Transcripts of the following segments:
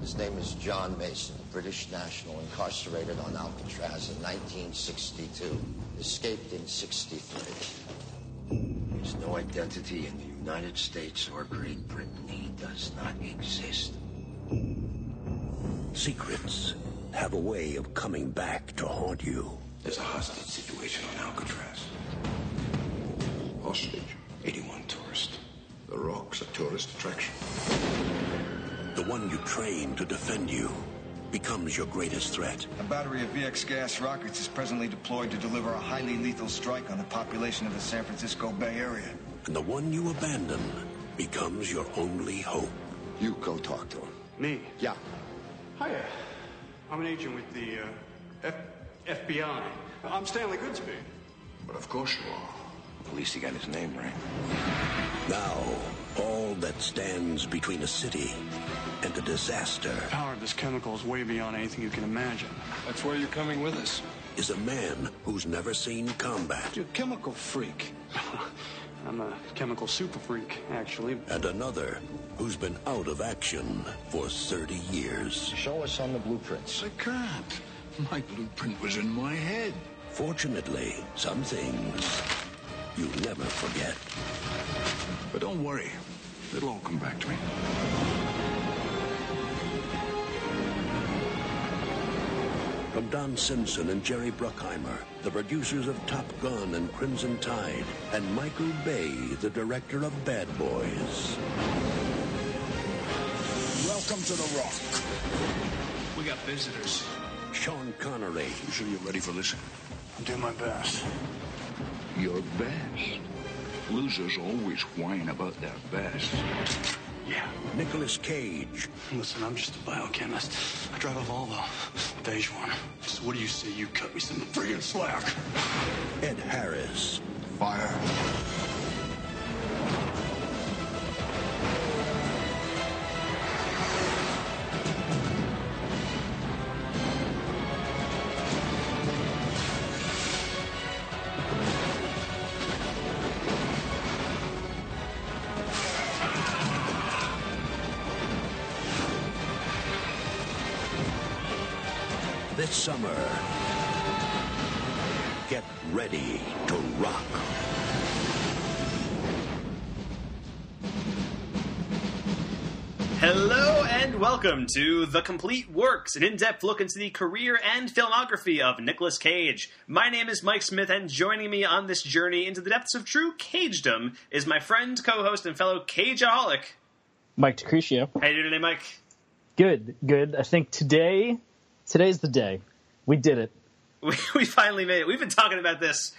His name is John Mason, a British national incarcerated on Alcatraz in 1962. Escaped in 63. There's no identity in the United States or Great Britain. He does not exist. Secrets have a way of coming back to haunt you. There's a hostage situation on Alcatraz. Hostage? 81 tourists. The Rock's a tourist attraction. The one you train to defend you becomes your greatest threat. A battery of VX gas rockets is presently deployed to deliver a highly lethal strike on the population of the San Francisco Bay Area. And the one you abandon becomes your only hope. You go talk to him. Me? Yeah. Hiya. I'm an agent with the FBI. I'm Stanley Goodspeed. But of course you are. At least he got his name right. Now, all that stands between a city and a disaster. The power of this chemical is way beyond anything you can imagine. That's why you're coming with us. Is a man who's never seen combat. You're a chemical freak. I'm a chemical super freak, actually. And another who's been out of action for 30 years. Show us on the blueprints. I can't. My blueprint was in my head. Fortunately, some things you never forget. But don't worry. It'll all come back to me. From Don Simpson and Jerry Bruckheimer, the producers of Top Gun and Crimson Tide, and Michael Bay, the director of Bad Boys. Welcome to The Rock. We got visitors. Sean Connery. You sure you're ready for this? I'll do my best. Your best. Losers always whine about their best. Yeah. Nicolas Cage. Listen, I'm just a biochemist. I drive a Volvo. Beige one. So what do you say you cut me some friggin' slack? Ed Harris. Fire. This summer, get ready to rock. Hello and welcome to The Complete Works, an in-depth look into the career and filmography of Nicolas Cage. My name is Mike Smith, and joining me on this journey into the depths of true Cagedom is my friend, co-host, and fellow Cageaholic, Mike DeCriscio. How you doing today, Mike? Good. I think today's the day. We did it. We finally made it. We've been talking about this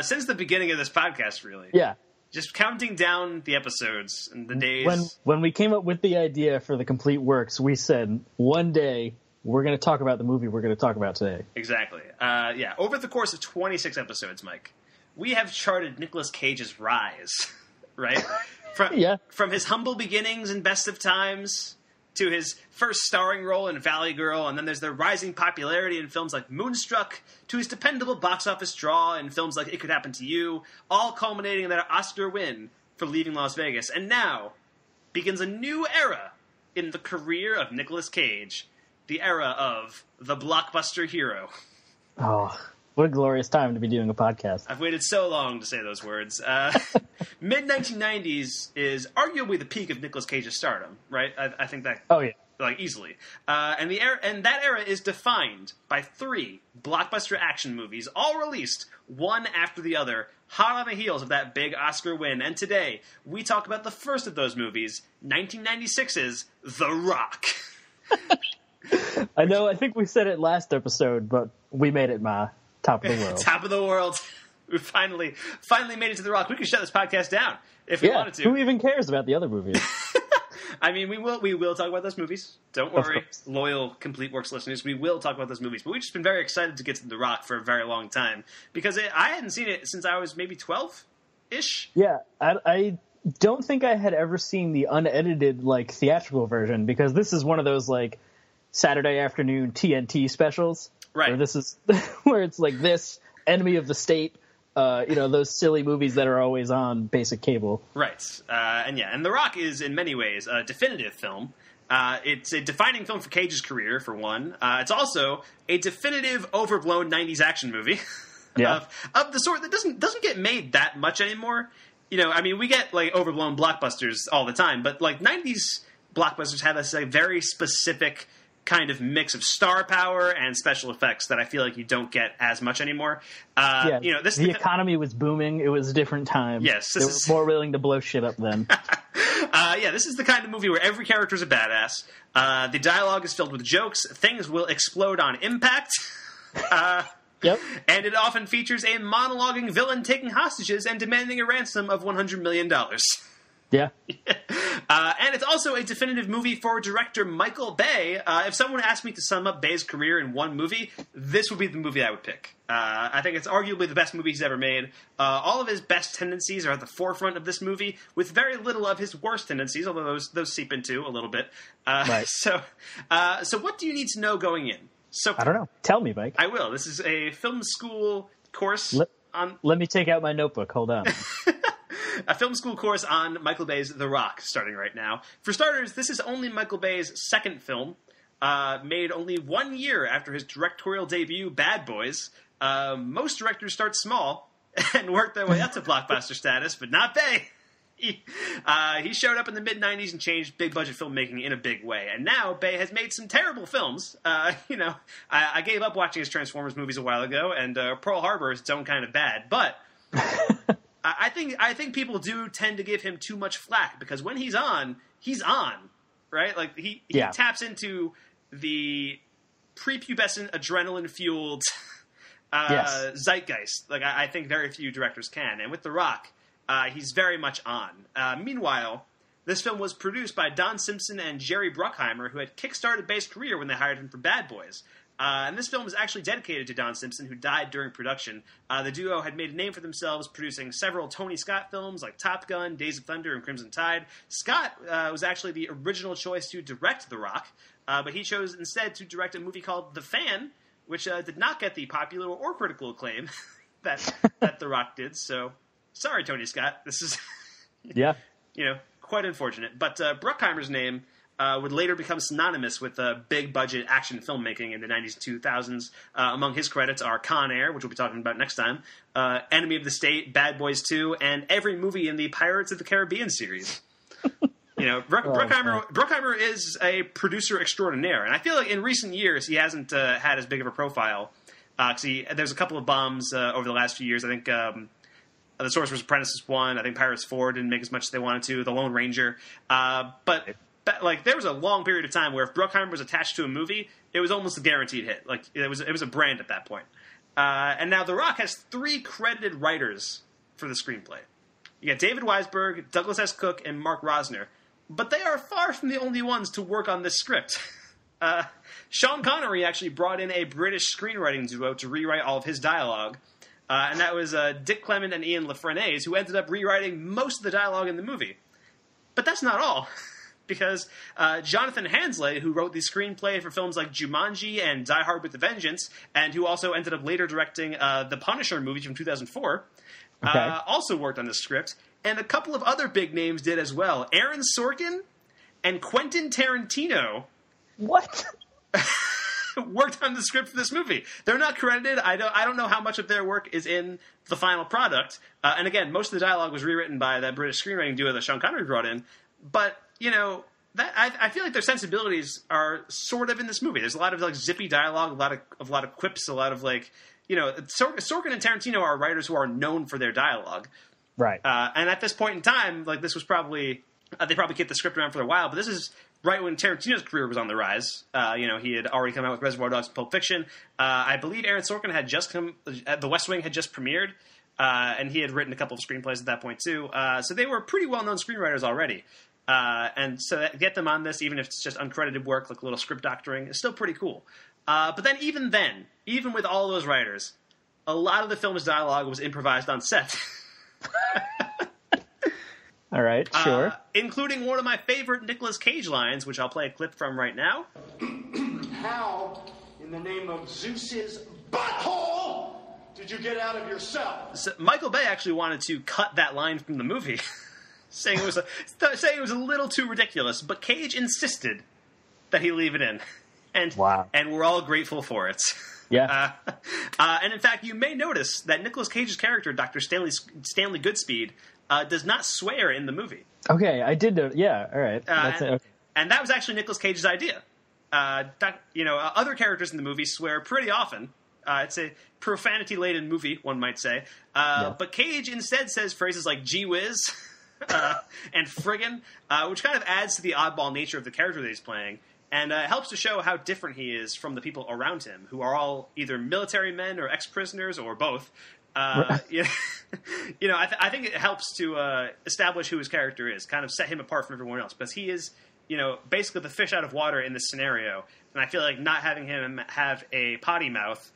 since the beginning of this podcast, really. Yeah. Just counting down the episodes and the days. When we came up with the idea for The Complete Works, we said, one day, we're going to talk about the movie we're going to talk about today. Exactly. Yeah. Over the course of 26 episodes, Mike, we have charted Nicolas Cage's rise, right? From his humble beginnings in Best of Times to his first starring role in Valley Girl, and then there's the rising popularity in films like Moonstruck, to his dependable box office draw in films like It Could Happen to You, all culminating in that Oscar win for Leaving Las Vegas. And now begins a new era in the career of Nicolas Cage, the era of the blockbuster hero. Oh, what a glorious time to be doing a podcast. I've waited so long to say those words. Mid-1990s is arguably the peak of Nicolas Cage's stardom, right? I think that... Oh, yeah. Like, easily. And that era is defined by 3 blockbuster action movies, all released one after the other, hot on the heels of that big Oscar win. And today, we talk about the first of those movies, 1996's The Rock. I know, I think we said it last episode, but we made it, Ma. Top of the world. Top of the world. We finally made it to The Rock. We could shut this podcast down if we wanted to. Who even cares about the other movies? I mean, we will talk about those movies. Don't worry, loyal Complete Works listeners. We will talk about those movies. But we've just been very excited to get to The Rock for a very long time. Because I hadn't seen it since I was maybe 12-ish. Yeah, I don't think I had ever seen the unedited, theatrical version. Because this is one of those, Saturday afternoon TNT specials. Right. Where this is, where it's like this, Enemy of the State, those silly movies that are always on basic cable. Right. And The Rock is, in many ways, a definitive film. It's a defining film for Cage's career, for one. It's also a definitive, overblown 90s action movie of the sort that doesn't get made that much anymore. We get, like, overblown blockbusters all the time, but, like, 90s blockbusters have a very specific kind of mix of star power and special effects that I feel like you don't get as much anymore. The economy was booming. It was a different time. Yes. They were more willing to blow shit up then. This is the kind of movie where every character is a badass. The dialogue is filled with jokes. Things will explode on impact. Yep. And it often features a monologuing villain taking hostages and demanding a ransom of $100 million. Yeah. And it's also a definitive movie for director Michael Bay. If someone asked me to sum up Bay's career in one movie, this would be the movie I would pick. I think it's arguably the best movie he's ever made. All of his best tendencies are at the forefront of this movie, with very little of his worst tendencies, although those seep into a little bit. Right. So what do you need to know going in? So I don't know. Tell me, Mike. I will. This is a film school course. Let me take out my notebook. Hold on. A film school course on Michael Bay's The Rock, starting right now. For starters, this is only Michael Bay's second film, made only 1 year after his directorial debut, Bad Boys. Most directors start small and work their way up to blockbuster status, but not Bay. He showed up in the mid-'90s and changed big-budget filmmaking in a big way. And now Bay has made some terrible films. I gave up watching his Transformers movies a while ago, and Pearl Harbor is its own kind of bad. But I think people do tend to give him too much flack, because when he's on, right? Like, he taps into the prepubescent, adrenaline-fueled zeitgeist. Like, I think very few directors can. And with The Rock, he's very much on. Meanwhile, this film was produced by Don Simpson and Jerry Bruckheimer, who had kickstarted Bay's career when they hired him for Bad Boys. And this film is actually dedicated to Don Simpson, who died during production. The duo had made a name for themselves, producing several Tony Scott films like Top Gun, Days of Thunder, and Crimson Tide. Scott was actually the original choice to direct The Rock, but he chose instead to direct a movie called The Fan, which did not get the popular or critical acclaim that The Rock did. So, sorry, Tony Scott. This is, quite unfortunate. But Bruckheimer's name would later become synonymous with big-budget action filmmaking in the 90s and 2000s. Among his credits are Con Air, which we'll be talking about next time, Enemy of the State, Bad Boys 2, and every movie in the Pirates of the Caribbean series. Bruckheimer is a producer extraordinaire, and I feel like in recent years he hasn't had as big of a profile. There's a couple of bombs over the last few years. I think The Sorcerer's Apprentice is one. I think Pirates 4 didn't make as much as they wanted to. The Lone Ranger. But there was a long period of time where if Bruckheimer was attached to a movie, it was almost a guaranteed hit. Like, it was a brand at that point. And now The Rock has 3 credited writers for the screenplay. You got David Weisberg, Douglas S. Cook, and Mark Rosner. But they are far from the only ones to work on this script. Sean Connery actually brought in a British screenwriting duo to rewrite all of his dialogue. And that was Dick Clement and Ian LaFrennais, who ended up rewriting most of the dialogue in the movie. But that's not all. Because Jonathan Hansley, who wrote the screenplay for films like Jumanji and Die Hard with a Vengeance, and who also ended up later directing the Punisher movie from 2004, also worked on the script. And a couple of other big names did as well. Aaron Sorkin and Quentin Tarantino. What? Worked on the script for this movie. They're not credited. I don't know how much of their work is in the final product. And again, most of the dialogue was rewritten by that British screenwriting duo that Sean Connery brought in. But, I feel like their sensibilities are sort of in this movie. There's a lot of like zippy dialogue, a lot of quips, a lot of like, Sorkin and Tarantino are writers who are known for their dialogue. Right. And at this point in time, like, this was probably they probably kept the script around for a while, but this is right when Tarantino's career was on the rise. He had already come out with Reservoir Dogs and Pulp Fiction. I believe Aaron Sorkin had just come, The West Wing had just premiered, and he had written a couple of screenplays at that point too. So they were pretty well-known screenwriters already. And so get them on this, even if it's just uncredited work, like a little script doctoring, is still pretty cool. But then, even with all those writers, a lot of the film's dialogue was improvised on set. All right, sure. Including one of my favorite Nicolas Cage lines, which I'll play a clip from right now. How, in the name of Zeus's butthole, did you get out of your cell? So Michael Bay actually wanted to cut that line from the movie, saying it was a little too ridiculous, but Cage insisted that he leave it in. And we're all grateful for it. Yeah. And in fact, you may notice that Nicolas Cage's character, Dr. Stanley Goodspeed, does not swear in the movie. Okay, I did know. Yeah, all right. And that was actually Nicolas Cage's idea. Other characters in the movie swear pretty often. It's a profanity-laden movie, one might say. But Cage instead says phrases like gee whiz and friggin', which kind of adds to the oddball nature of the character that he's playing. And helps to show how different he is from the people around him, who are all either military men or ex-prisoners or both. I think it helps to establish who his character is, kind of set him apart from everyone else, because he is, basically the fish out of water in this scenario. And I feel like not having him have a potty mouth,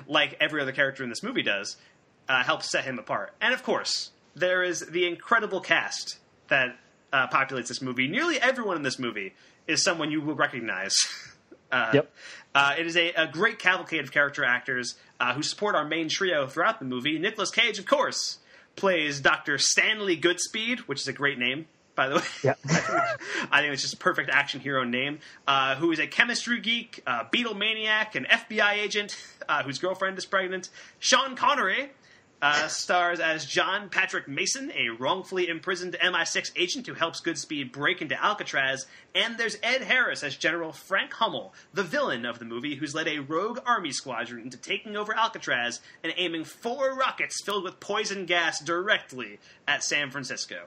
like every other character in this movie does, helps set him apart. And of course, there is the incredible cast that populates this movie. Nearly everyone in this movie is someone you will recognize. It is a great cavalcade of character actors who support our main trio throughout the movie. Nicolas Cage, of course, plays Dr. Stanley Goodspeed, which is a great name, by the way. Yep. I think it's just a perfect action hero name, who is a chemistry geek, beetle maniac, an FBI agent whose girlfriend is pregnant. Sean Connery stars as John Patrick Mason, a wrongfully imprisoned MI6 agent who helps Goodspeed break into Alcatraz. And there's Ed Harris as General Frank Hummel, the villain of the movie, who's led a rogue army squadron into taking over Alcatraz and aiming 4 rockets filled with poison gas directly at San Francisco.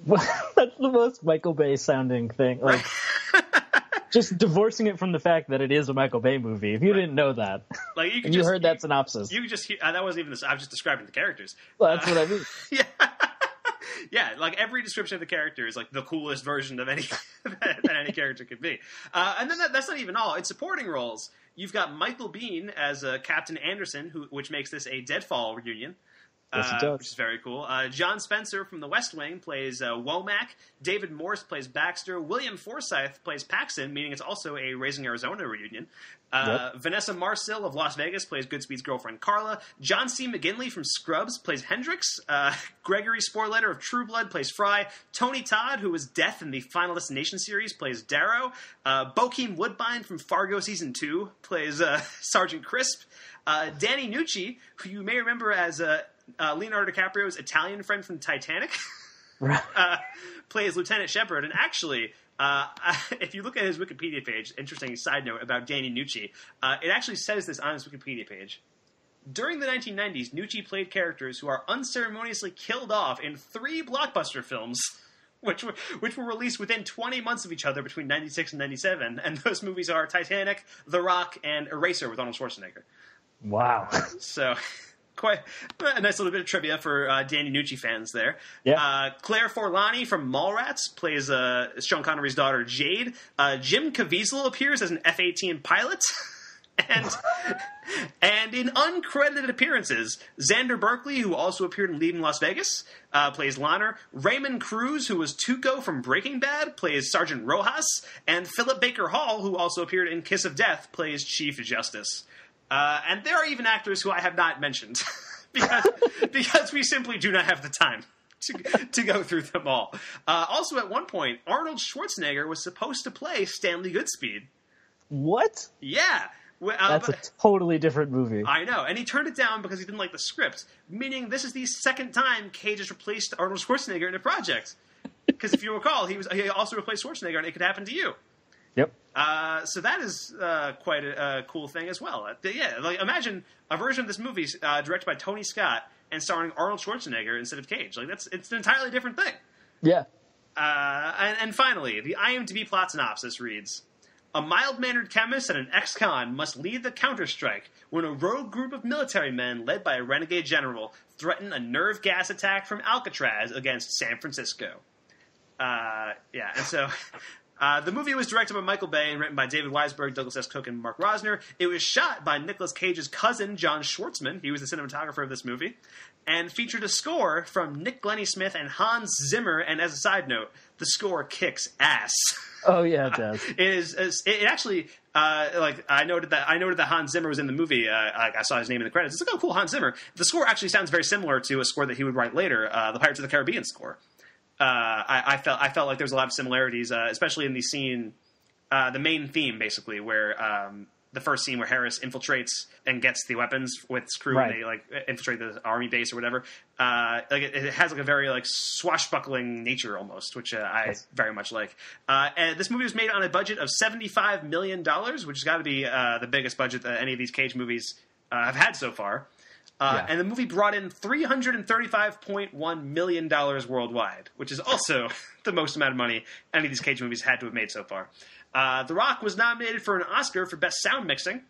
That's the most Michael Bay sounding thing. Like, just divorcing it from the fact that it is a Michael Bay movie. If you didn't know that, like you heard that synopsis, you could just hear, that wasn't even this. I was just describing the characters. Well, that's what I mean. Yeah, like every description of the character is like the coolest version of any that any character could be. And then that's not even all. In supporting roles, you've got Michael Biehn as Captain Anderson, which makes this a Deadfall reunion. Yes, it does. Which is very cool. John Spencer from The West Wing plays Womack. David Morse plays Baxter. William Forsythe plays Paxton, meaning it's also a Raising Arizona reunion. Vanessa Marcil of Las Vegas plays Goodspeed's girlfriend Carla. John C. McGinley from Scrubs plays Hendrix. Gregory Sporletter of True Blood plays Fry. Tony Todd, who was Death in the Final Destination series, plays Darrow. Bokeem Woodbine from Fargo Season 2 plays Sergeant Crisp. Danny Nucci, who you may remember as Leonardo DiCaprio's Italian friend from Titanic, plays Lieutenant Shepard. And actually, if you look at his Wikipedia page, interesting side note about Danny Nucci, it actually says this on his Wikipedia page. During the 1990s, Nucci played characters who are unceremoniously killed off in 3 blockbuster films, which were released within 20 months of each other between 96 and 97. And those movies are Titanic, The Rock, and Eraser with Arnold Schwarzenegger. Wow. So, quite a nice little bit of trivia for Danny Nucci fans there. Yeah. Claire Forlani from Mallrats plays Sean Connery's daughter, Jade. Jim Caviezel appears as an F-18 pilot. And in uncredited appearances, Xander Berkeley, who also appeared in Leaving Las Vegas, plays Lanner. Raymond Cruz, who was Tuco from Breaking Bad, plays Sergeant Rojas. And Philip Baker Hall, who also appeared in Kiss of Death, plays Chief Justice. And there are even actors who I have not mentioned because we simply do not have the time to go through them all. Also, at one point, Arnold Schwarzenegger was supposed to play Stanley Goodspeed. What? Yeah. That's a totally different movie. I know. And he turned it down because he didn't like the script, meaning this is the second time Cage has replaced Arnold Schwarzenegger in a project. Because if you recall, he also replaced Schwarzenegger, and it could happen to you. Yep. So that is quite a cool thing as well. Like imagine a version of this movie directed by Tony Scott and starring Arnold Schwarzenegger instead of Cage. Like it's an entirely different thing. Yeah. And finally, the IMDb plot synopsis reads: a mild-mannered chemist and an ex-con must lead the counterstrike when a rogue group of military men led by a renegade general threaten a nerve gas attack from Alcatraz against San Francisco. And so the movie was directed by Michael Bay and written by David Weisberg, Douglas S. Cook, and Mark Rosner. It was shot by Nicolas Cage's cousin, John Schwartzman. He was the cinematographer of this movie. And featured a score from Nick Glennie Smith and Hans Zimmer. And as a side note, the score kicks ass. Oh yeah, it does. It actually like I noted that Hans Zimmer was in the movie. I saw his name in the credits. It's like, oh, cool, Hans Zimmer. The score actually sounds very similar to a score that he would write later, the Pirates of the Caribbean score. I felt like there was a lot of similarities, especially in the scene, the main theme, basically, where the first scene where Harris infiltrates and gets the weapons with his crew, and they like infiltrate the army base or whatever. Like it has like a very like swashbuckling nature almost, which I very much like. And this movie was made on a budget of $75 million, which has got to be the biggest budget that any of these Cage movies have had so far. And the movie brought in $335.1 million worldwide, which is also the most amount of money any of these Cage movies had to have made so far. The Rock was nominated for an Oscar for Best Sound Mixing,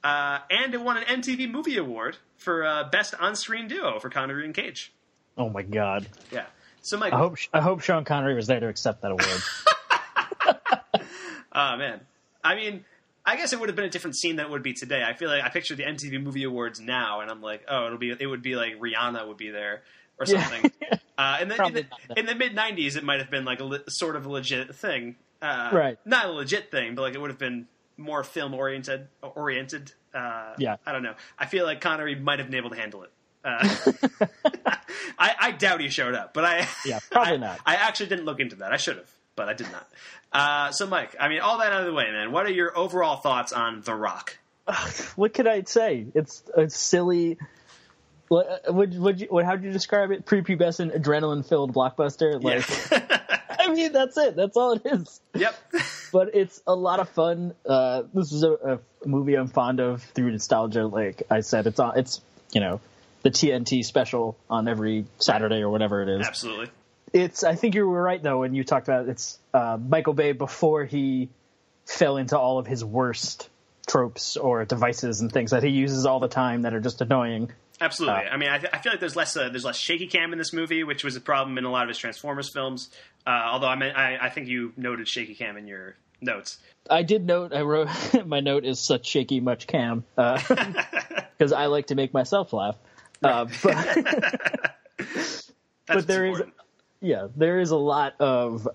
and it won an MTV Movie Award for Best On-Screen Duo for Connery and Cage. Oh my God! Yeah. So, Mike, I hope Sean Connery was there to accept that award. Oh man, I mean, I guess it would have been a different scene than it would be today. I feel like I picture the MTV Movie Awards now, and I'm like, oh, it would be like Rihanna would be there or something. In the mid '90s, it might have been like sort of a legit thing. Right. Not a legit thing, but like it would have been more film oriented. I don't know. I feel like Connery might have been able to handle it. I doubt he showed up, but probably not. I actually didn't look into that. I should have, but I did not. So, Mike, I mean, all that out of the way, man. What are your overall thoughts on The Rock? What could I say? It's silly. How'd you describe it? Prepubescent, adrenaline-filled blockbuster. I mean, that's it. That's all it is. Yep. But it's a lot of fun. This is a movie I'm fond of through nostalgia. Like I said, it's the TNT special on every Saturday or whatever it is. Absolutely. I think you were right though when you talked about it's Michael Bay before he fell into all of his worst tropes or devices and things that he uses all the time that are just annoying. Absolutely. I mean, I feel like there's less shaky cam in this movie, which was a problem in a lot of his Transformers films. Although I think you noted shaky cam in your notes. I did note. I wrote my note is such shaky much cam because I like to make myself laugh. But there important. There is a lot of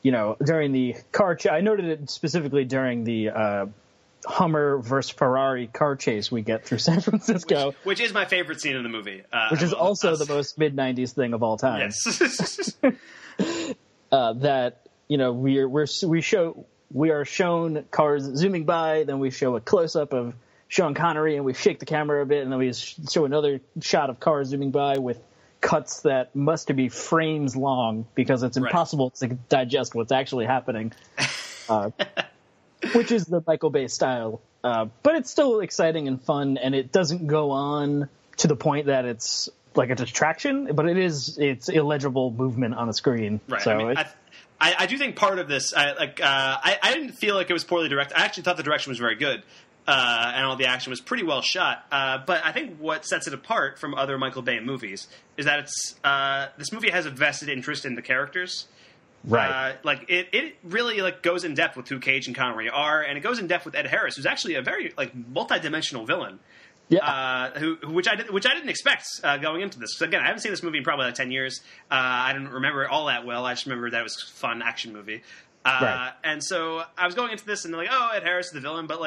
during the car. I noted it specifically during the Hummer versus Ferrari car chase we get through San Francisco, which is my favorite scene in the movie, which is also the most mid-90s thing of all time. Yes. That we are shown cars zooming by, then we show a close-up of Sean Connery, and we shake the camera a bit, and then we show another shot of cars zooming by with cuts that must be frames long because it's impossible to digest what's actually happening. Which is the Michael Bay style. But it's still exciting and fun, and it doesn't go on to the point that it's like a distraction, but it's illegible movement on the screen. Right. So I mean, I do think part of this, I didn't feel like it was poorly directed. I actually thought the direction was very good, and all the action was pretty well shot. But I think what sets it apart from other Michael Bay movies is that this movie has a vested interest in the characters. Right. It really goes in depth with who Cage and Connery are, and it goes in depth with Ed Harris, who's actually a very multi-dimensional villain. Yeah. Which I didn't expect going into this. So again, I haven't seen this movie in probably 10 years. I didn't remember it all that well. I just remember that it was a fun action movie. And so I was going into this and Ed Harris is the villain, but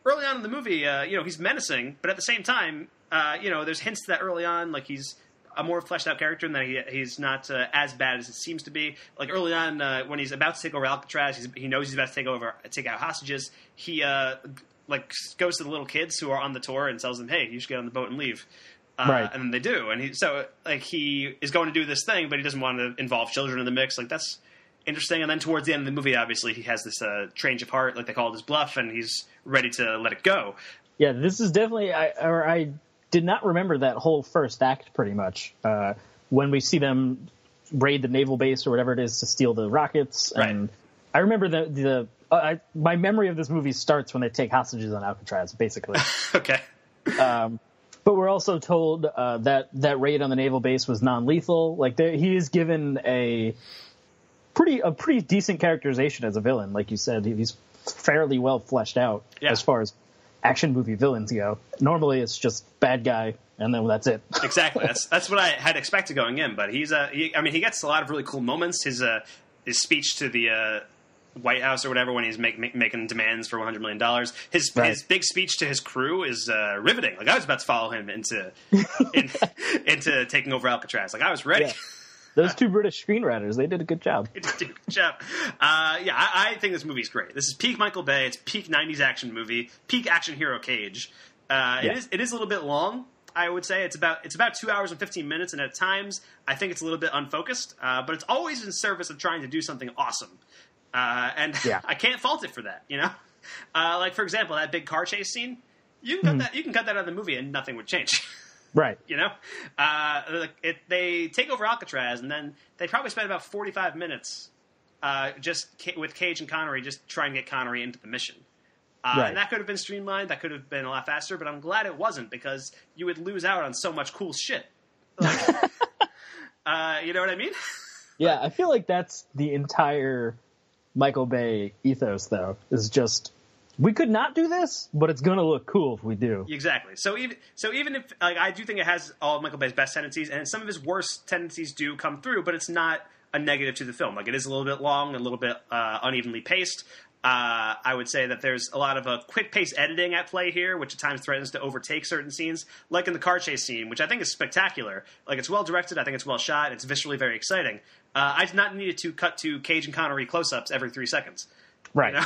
early on in the movie, he's menacing, but at the same time, there's hints that early on, he's a more fleshed out character and that he's not as bad as it seems to be. Early on, when he's about to take over Alcatraz, he knows he's about to take out hostages. He goes to the little kids who are on the tour and tells them, "Hey, you should get on the boat and leave." And then they do, and he is going to do this thing, but he doesn't want to involve children in the mix. That's interesting. And then towards the end of the movie, obviously, he has this change of heart, they call it his bluff, and he's ready to let it go. Yeah, this is definitely I did not remember that whole first act pretty much. When we see them raid the naval base or whatever it is to steal the rockets. And I remember my memory of this movie starts when they take hostages on Alcatraz, basically. Okay. But we're also told that raid on the naval base was non-lethal. He is given a pretty decent characterization as a villain. Like you said, he's fairly well fleshed out as far as action movie villains go. Normally it's just bad guy and then that's it. Exactly. That's what I had expected going in, but he gets a lot of really cool moments. His speech to the White House or whatever when he's making demands for $100 million. His big speech to his crew is riveting. Like, I was about to follow him into taking over Alcatraz. Like, I was ready. Yeah. Those two British screenwriters, they did a good job. They did a good job. I think this movie's great. This is peak Michael Bay. It's peak 90s action movie. Peak action hero Cage. It is a little bit long, I would say. It's about 2 hours and 15 minutes, and at times I think it's a little bit unfocused, but it's always in service of trying to do something awesome. I can't fault it for that, you know? Like, for example, that big car chase scene, you can cut that out of the movie and nothing would change. Right. You know? They take over Alcatraz, and then they probably spend about 45 minutes just with Cage and Connery just trying to get Connery into the mission. And that could have been streamlined, that could have been a lot faster, but I'm glad it wasn't, because you would lose out on so much cool shit. Like, you know what I mean? Yeah, I feel like that's the entire Michael Bay ethos, though, is just, we could not do this, but it's going to look cool if we do. Exactly. So even if, like, I do think it has all of Michael Bay's best tendencies, and some of his worst tendencies do come through, but it's not a negative to the film. Like, it is a little bit long, a little bit unevenly paced. I would say that there's a lot of quick pace editing at play here, which at times threatens to overtake certain scenes, like in the car chase scene, which I think is spectacular. Like, it's well directed, I think it's well shot, it's viscerally very exciting. I did not need to cut to Cage and Connery close-ups every 3 seconds. Right. You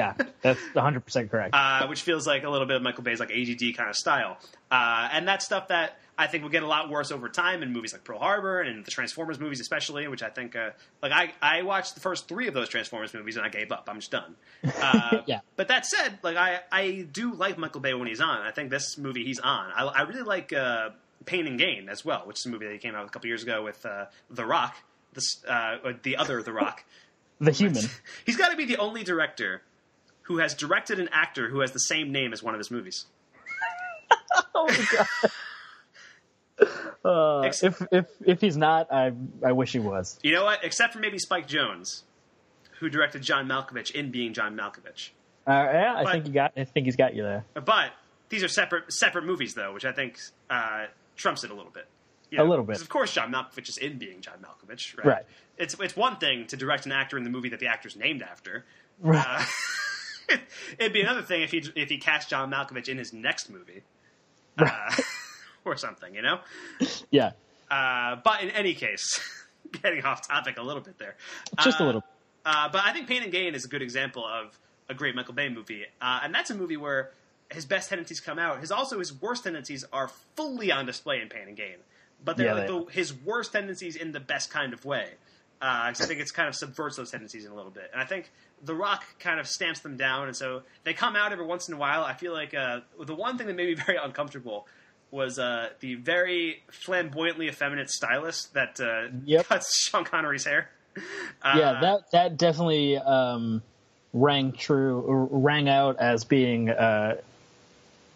know? That's 100% correct. Which feels like a little bit of Michael Bay's like ADD kind of style. And that's stuff that I think will get a lot worse over time in movies like Pearl Harbor and in the Transformers movies especially, which I think, I watched the first 3 of those Transformers movies and I gave up. I'm just done. But that said, like, I do like Michael Bay when he's on. I think this movie he's on. I really like Pain and Gain as well, which is a movie that came out a couple years ago with The Rock, the other The Rock. The Human. He's got to be the only director who has directed an actor who has the same name as one of his movies. Oh my god! If he's not, I wish he was. You know what? Except for maybe Spike Jonze, who directed John Malkovich in Being John Malkovich. I think he's got you there. But these are separate movies, though, which I think trumps it a little bit. You know, a little bit. Because of course John Malkovich is in Being John Malkovich, right? Right. It's one thing to direct an actor in the movie that the actor's named after. Right. It'd be another thing if he cast John Malkovich in his next movie, or something, you know? Yeah. But in any case, getting off topic a little bit there, just a little. But I think Pain and Gain is a good example of a great Michael Bay movie, and that's a movie where his best tendencies come out. His worst tendencies are fully on display in Pain and Gain. But they're his worst tendencies in the best kind of way. Because I think it's kind of subverts those tendencies in a little bit. And I think The Rock kind of stamps them down. And so they come out every once in a while. I feel like the one thing that made me very uncomfortable was the very flamboyantly effeminate stylist that cuts Sean Connery's hair. That definitely rang out as being...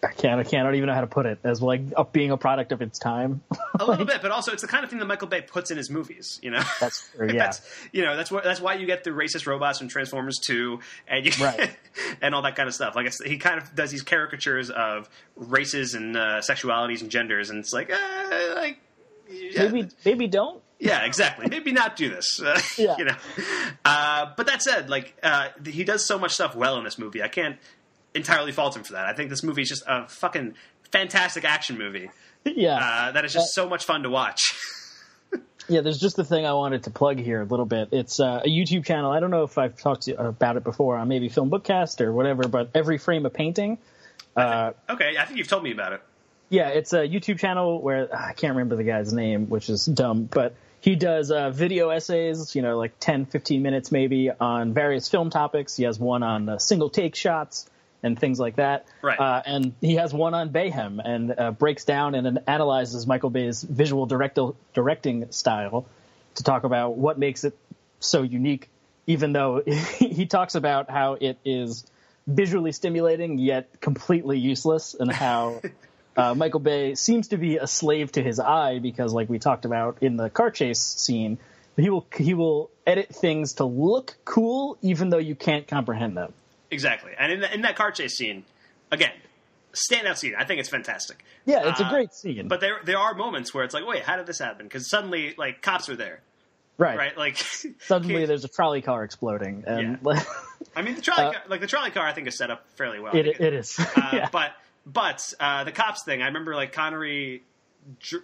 I don't even know how to put it, as like being a product of its time. A little bit, but also it's the kind of thing that Michael Bay puts in his movies, you know? That's true, yeah. That's why you get the racist robots from Transformers 2 and and all that kind of stuff. Like, he kind of does these caricatures of races and sexualities and genders, and it's like, maybe don't. Yeah, exactly. Maybe not do this. You know. But that said, like, he does so much stuff well in this movie. I can't entirely fault him for that. I think this movie is just a fucking fantastic action movie. Yeah. That is just so much fun to watch. Yeah, there's just the thing I wanted to plug here a little bit. It's a YouTube channel. I don't know if I've talked to you about it before on maybe FilmBookcast or whatever, but Every Frame a Painting. I think you've told me about it. Yeah, it's a YouTube channel where I can't remember the guy's name, which is dumb, but he does video essays, like 10, 15 minutes maybe, on various film topics. He has one on single take shots and things like that. Right. And he has one on Bayhem and breaks down and analyzes Michael Bay's visual directing style to talk about what makes it so unique, even though he talks about how it is visually stimulating yet completely useless, and how Michael Bay seems to be a slave to his eye because, like we talked about in the car chase scene, he will edit things to look cool even though you can't comprehend them. Exactly. And in that car chase scene, again, standout scene. I think it's fantastic. Yeah, it's a great scene. But there are moments where it's like, wait, how did this happen? Because suddenly, like, cops are there. Right. Like suddenly there's a trolley car exploding. And I mean, the trolley car, I think is set up fairly well. It is. But the cops thing, I remember like Connery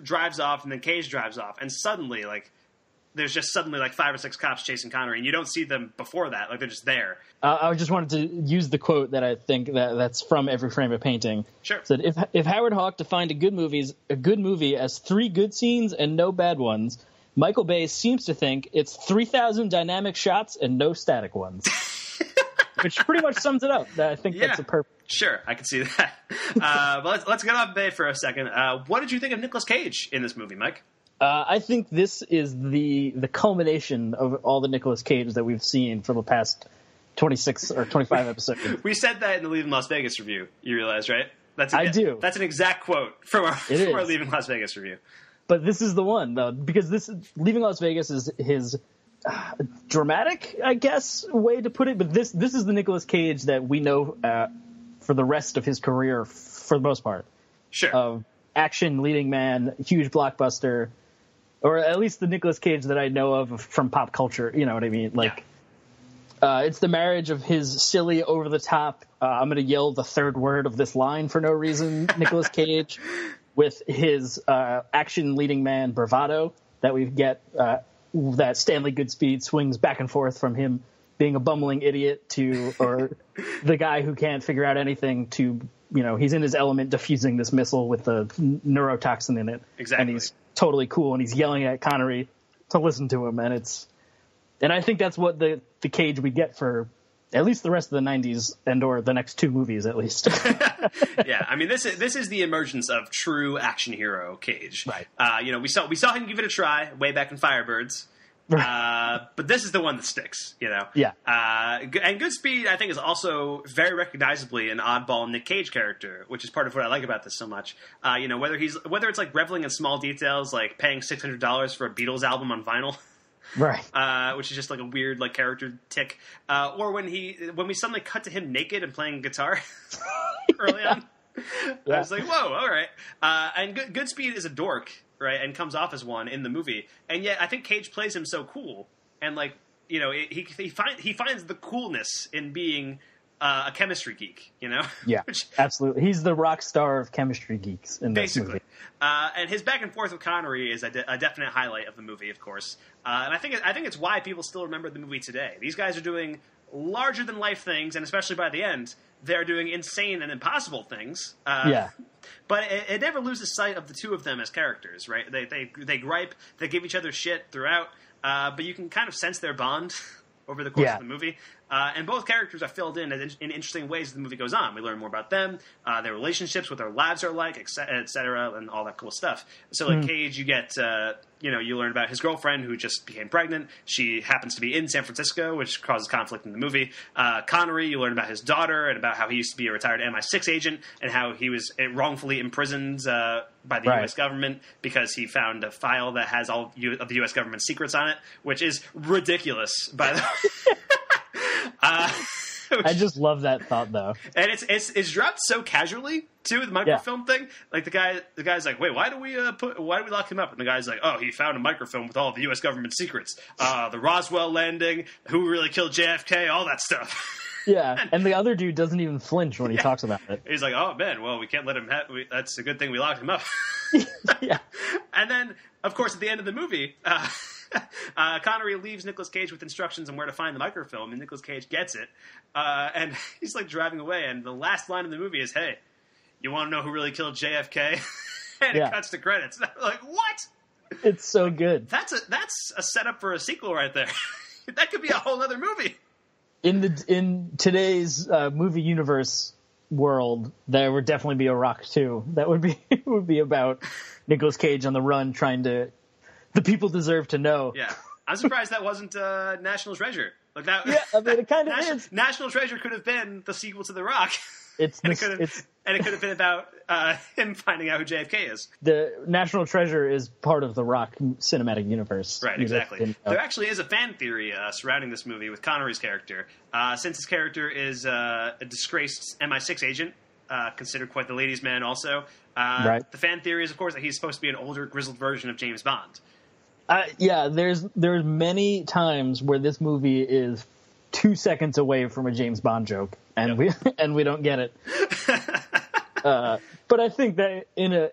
drives off and then Cage drives off, and suddenly like there's just suddenly like 5 or 6 cops chasing Connery, and you don't see them before that. Like they're just there. I just wanted to use the quote that I think that's from Every Frame of Painting. Sure. It said, if Howard Hawks defined a good movie as 3 good scenes and no bad ones, Michael Bay seems to think it's 3,000 dynamic shots and no static ones. Which pretty much sums it up. I think that's a perfect. Sure, I can see that. But let's get off Bay for a second. What did you think of Nicolas Cage in this movie, Mike? I think this is the culmination of all the Nicolas Cage that we've seen for the past 26 or 25 episodes. We said that in the Leaving Las Vegas review. You realize, right? I do. That's an exact quote from our Leaving Las Vegas review. But this is the one, though, because Leaving Las Vegas is his dramatic, I guess, way to put it. But this is the Nicolas Cage that we know for the rest of his career, for the most part. Sure. Of action, leading man, huge blockbuster, or at least the Nicolas Cage that I know of from pop culture. You know what I mean? Like, it's the marriage of his silly, over-the-top, I'm going to yell the third word of this line for no reason, Nicolas Cage, with his action leading man bravado that we get, that Stanley Goodspeed swings back and forth from him being a bumbling idiot or the guy who can't figure out anything to, he's in his element diffusing this missile with the neurotoxin in it. Exactly. And he's totally cool, and he's yelling at Connery to listen to him, and I think that's what the Cage we get for at least the rest of the 90s or the next 2 movies at least. Yeah, I mean this is the emergence of true action hero Cage. Right. We saw him give it a try way back in Firebirds. But this is the one that sticks, Yeah. And Goodspeed, I think, is also very recognizably an oddball Nick Cage character, which is part of what I like about this so much. Whether it's like reveling in small details, like paying $600 for a Beatles album on vinyl, right? Which is just like a weird like character tick, or when we suddenly cut to him naked and playing guitar early on. I was like, whoa, all right. And Goodspeed is a dork. Right, and comes off as one in the movie, and yet I think Cage plays him so cool, and like he finds the coolness in being a chemistry geek, Yeah, absolutely. He's the rock star of chemistry geeks in this movie. And his back and forth with Connery is a definite highlight of the movie, of course. And I think it's why people still remember the movie today. These guys are doing larger than life things, and especially by the end, they're doing insane and impossible things. But it never loses sight of the two of them as characters, right? They gripe, they give each other shit throughout, but you can kind of sense their bond over the course of the movie. And both characters are filled in interesting ways as the movie goes on. We learn more about them, their relationships, what their lives are like, et cetera, and all that cool stuff. So, like Cage, you get, you learn about his girlfriend who just became pregnant. She happens to be in San Francisco, which causes conflict in the movie. Connery, you learn about his daughter and about how he used to be a retired MI6 agent and how he was wrongfully imprisoned by the U.S. government because he found a file that has all of the U.S. government secrets on it, which is ridiculous, by the way. I just love that thought, though, and it's dropped so casually too. The microfilm thing, like the guy's like, "Wait, why do we lock him up?" And the guy's like, "Oh, he found a microfilm with all of the U.S. government secrets, the Roswell landing, who really killed JFK, all that stuff." Yeah, and the other dude doesn't even flinch when he talks about it. He's like, "Oh man, well, we can't let him. That's a good thing we locked him up." Yeah, and then of course at the end of the movie. Connery leaves Nicolas Cage with instructions on where to find the microfilm, and Nicolas Cage gets it, and he's like driving away, and the last line of the movie is, "Hey, you want to know who really killed JFK?" And it cuts to credits. And I'm like, what? It's so good. That's a setup for a sequel right there. That could be a whole other movie. In today's movie universe world, there would definitely be a Rock 2. That would be about Nicolas Cage on the run trying to. The people deserve to know. Yeah, I'm surprised that wasn't National Treasure. Like that. Yeah, I mean, it kind of is. National Treasure could have been the sequel to The Rock. It could have been about him finding out who JFK is. The National Treasure is part of the Rock cinematic universe. Right, exactly. There actually is a fan theory surrounding this movie with Connery's character. Since his character is a disgraced MI6 agent, considered quite the ladies' man also, the fan theory is, of course, that he's supposed to be an older, grizzled version of James Bond. Yeah, there's many times where this movie is 2 seconds away from a James Bond joke, and we don't get it. But I think that in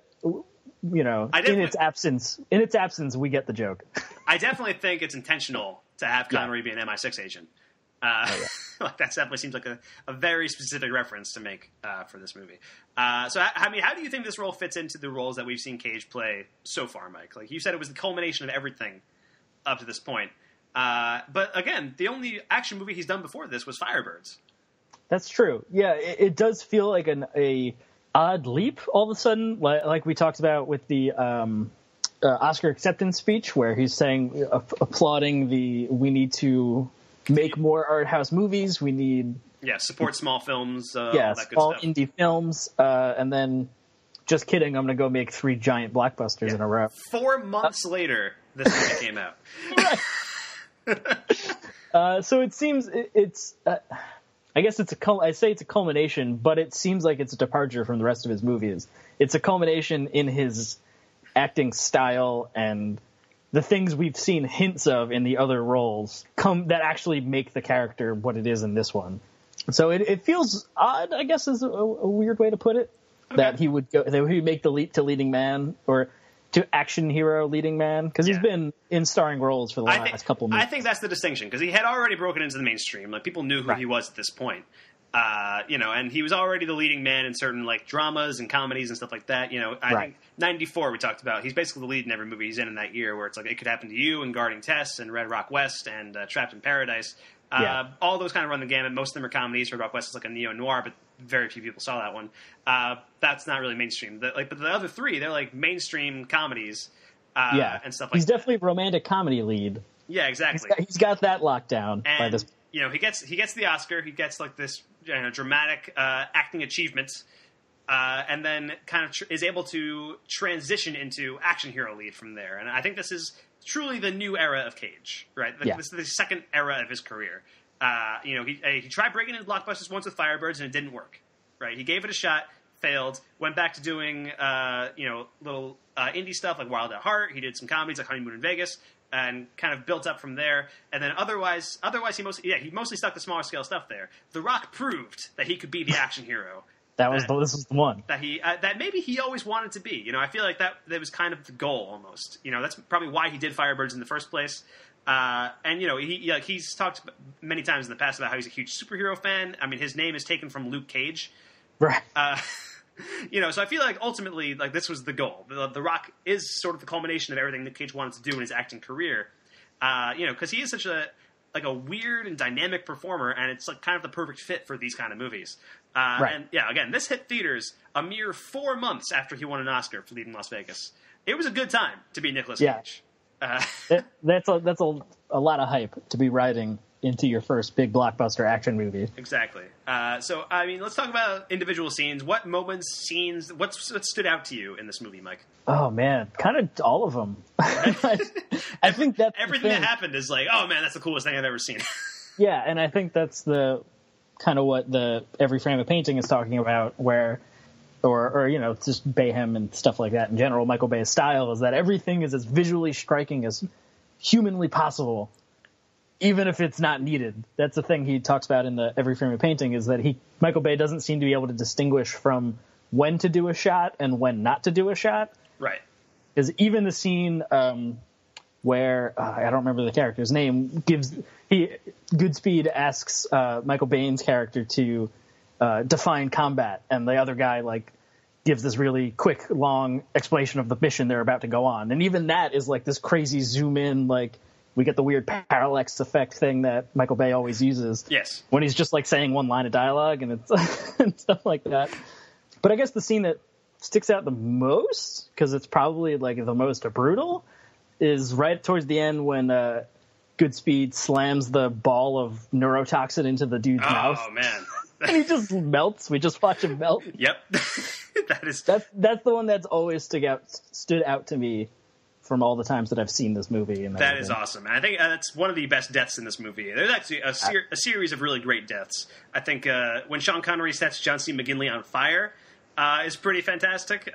its absence, we get the joke. I definitely think it's intentional to have Connery be an MI6 agent. Like that definitely seems like a very specific reference to make for this movie. So, I mean, how do you think this role fits into the roles that we've seen Cage play so far, Mike? Like you said, it was the culmination of everything up to this point. But again, the only action movie he's done before this was Firebirds. That's true. Yeah, it does feel like a odd leap all of a sudden, like we talked about with the Oscar acceptance speech, where he's saying, applauding we need to make more art house movies. We need support small films. All that good small stuff. Indie films, and then just kidding. I'm going to go make 3 giant blockbusters in a row. 4 months later, this movie came out. So it seems it's. I guess I say it's a culmination, but it seems like it's a departure from the rest of his movies. It's a culmination in his acting style and the things we've seen hints of in the other roles that actually make the character what it is in this one. So it feels odd, I guess, is a weird way to put it. Okay. That he would make the leap to leading man or to action hero leading man, because he's been in starring roles for the last couple of movies. I think that's the distinction, because he had already broken into the mainstream. Like people knew who he was at this point. And he was already the leading man in certain like dramas and comedies and stuff like that. I think 94 we talked about. He's basically the lead in every movie he's in that year, where it's like It Could Happen to You and Guarding Tess and Red Rock West and Trapped in Paradise. All those kind of run the gamut. Most of them are comedies. Red Rock West is like a neo-noir, but very few people saw that one. That's not really mainstream. But the other 3, they're like mainstream comedies and stuff like that. He's definitely a romantic comedy lead. Yeah, exactly. He's got that locked down by this. He gets the Oscar. He gets like this dramatic acting achievement, and then kind of is able to transition into action hero lead from there. And I think this is truly the new era of Cage, right? This is the second era of his career. He tried breaking into blockbusters once with Firebirds, and it didn't work, right? He gave it a shot, failed, went back to doing little indie stuff like Wild at Heart. He did some comedies like Honeymoon in Vegas, and kind of built up from there. And then otherwise he mostly stuck to smaller scale stuff there. The Rock proved that he could be the action hero. This was the one that maybe he always wanted to be. I feel like that was kind of the goal almost. That's probably why he did Firebirds in the first place. He's talked many times in the past about how he's a huge superhero fan. I mean, his name is taken from Luke Cage, right? So I feel like ultimately, like this was the goal. The Rock is sort of the culmination of everything Nick Cage wanted to do in his acting career. Because he is such a weird and dynamic performer, and it's like kind of the perfect fit for these kind of movies. And again, this hit theaters a mere 4 months after he won an Oscar for Leaving Las Vegas. It was a good time to be Nicolas Cage. That's a lot of hype to be riding into your first big blockbuster action movie. Exactly. So, I mean, let's talk about individual scenes. What moments, scenes, what stood out to you in this movie, Mike? Oh, man. Kind of all of them. I think that everything that happened is like, oh, man, that's the coolest thing I've ever seen. Yeah, and I think that's the kind of what the Every Frame of Painting is talking about, where... Or just Bayhem and stuff like that in general, Michael Bay's style is that everything is as visually striking as humanly possible, even if it's not needed. That's the thing he talks about in the Every Frame of Painting, is that Michael Bay doesn't seem to be able to distinguish from when to do a shot and when not to do a shot. Right. Because even the scene where, I don't remember the character's name, Goodspeed asks Michael Baine's character to define combat, and the other guy gives this really quick, long explanation of the mission they're about to go on, and even that is this crazy zoom in, we get the weird parallax effect thing that Michael Bay always uses. Yes, when he's just saying one line of dialogue and it's and stuff like that. But I guess the scene that sticks out the most, because it's probably the most brutal, is right towards the end when Goodspeed slams the ball of neurotoxin into the dude's mouth. Oh man. And he just melts. We just watch him melt. Yep. That's the one that's always stood out to me from all the times that I've seen this movie. And that is awesome. And I think that's one of the best deaths in this movie. There's actually a series of really great deaths. I think when Sean Connery sets John C. McGinley on fire is pretty fantastic.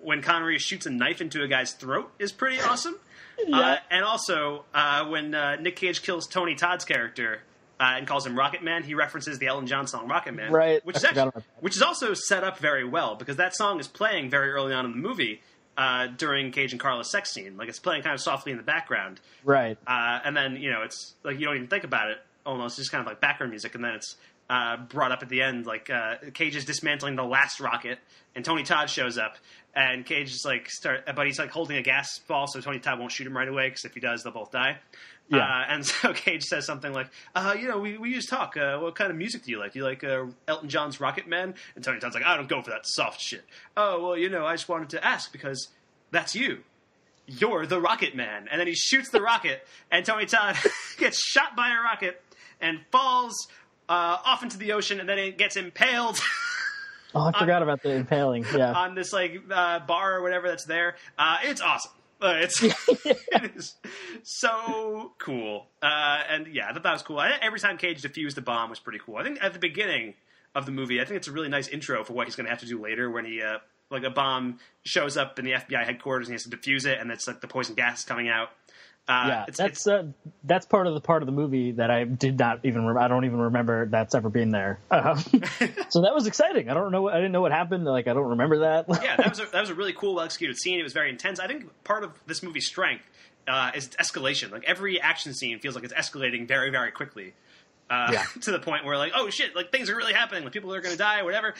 When Connery shoots a knife into a guy's throat is pretty awesome. And also, when Nick Cage kills Tony Todd's character and calls him Rocket Man, he references the Elton John song Rocket Man, right? Which is also set up very well because that song is playing very early on in the movie during Cage and Carla's sex scene. Like it's playing kind of softly in the background, right? And then it's like you don't even think about it. Almost just kind of like background music, and then it's brought up at the end. Like Cage is dismantling the last rocket, and Tony Todd shows up. And Cage is but he's like holding a gas ball, so Tony Todd won't shoot him right away because if he does, they'll both die. Yeah. And so Cage says something like, we used to talk. What kind of music do you like? Do you like Elton John's Rocket Man? And Tony Todd's like, I don't go for that soft shit. Oh, well, I just wanted to ask because that's you. You're the Rocket Man. And then he shoots the rocket, and Tony Todd gets shot by a rocket and falls off into the ocean, and then it gets impaled. Oh, I forgot about the impaling. Yeah, on this bar or whatever that's there. It's awesome. It is so cool. And yeah, I thought that was cool. Every time Cage defused the bomb was pretty cool. I think at the beginning of the movie, I think it's a really nice intro for what he's going to have to do later when he a bomb shows up in the FBI headquarters and he has to defuse it, and it's like the poison gas is coming out. That's part of the movie that I did not even. I don't even remember that's ever been there. So that was exciting. I didn't know what happened. Like I don't remember that. Yeah, that was a really cool, well executed scene. It was very intense. I think part of this movie's strength is its escalation. Like every action scene feels like it's escalating very, very quickly. To the point where like, oh shit, like things are really happening. Like people are going to die, or whatever.